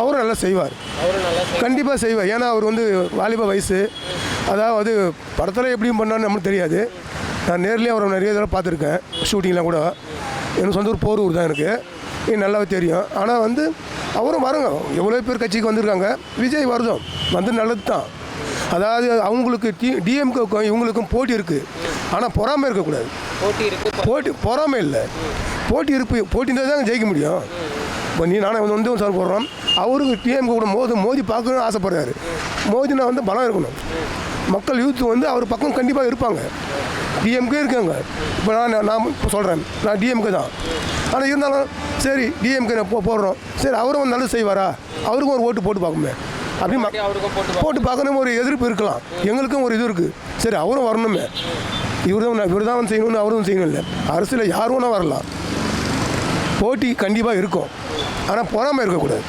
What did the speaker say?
அவரும் நல்லா செய்வார், கண்டிப்பாக செய்வார். ஏன்னா அவர் வந்து வாலிப வயசு, அதாவது படத்தில் எப்படியும் பண்ணான்னு நம்மளுக்கு தெரியாது. நான் நேர்லேயே அவரை நிறைய தடவை பார்த்துருக்கேன், ஷூட்டிங்லாம் கூட. எனக்கு சொந்த ஊர் போரூர் தான் எனக்கு நல்லாவே தெரியும். ஆனால் வந்து அவரும் வரங்க, எவ்வளோ பேர் கட்சிக்கு வந்திருக்காங்க. விஜய் வருதும் வந்து நல்லது தான். அதாவது அவங்களுக்கு டிஎம்கேக்கும் இவங்களுக்கும் போட்டி இருக்குது, ஆனால் பொறாமை இருக்கக்கூடாது. பொறாமை இல்லை, போட்டி இருந்தால் தான் ஜெயிக்க முடியும். இப்போ நானே வந்து சார் போடுறோம், அவருக்கு டிஎம்கே கூட மோதி பார்க்கணும்னு ஆசைப்படுறாரு. மோதினா வந்து பலம் இருக்கணும். மக்கள் யூத்து வந்து அவர் பக்கம் கண்டிப்பாக இருப்பாங்க. டிஎம்கே இருக்காங்க. இப்போ நான் சொல்கிறேன், நான் டிஎம்கே தான். ஆனால் இருந்தாலும் சரி டிஎம்கே போடுறோம், சரி அவரும் வந்து நல்லது செய்வாரா, அவருக்கும் ஒரு ஓட்டு போட்டு பார்க்குமே அப்படின்னு போட்டு பார்க்கணும். ஒரு எதிர்ப்பு இருக்கலாம், எங்களுக்கும் ஒரு இது இருக்குது. சரி அவரும் வரணுமே, இவர் தான் வந்து செய்யணும்னு அவரும் செய்யணும் இல்லை. அரசியலில் யார் வேணால் வரலாம், போட்டி கண்டிப்பாக இருக்கும். ஆனால் பொறாமை இருக்கக்கூடாது.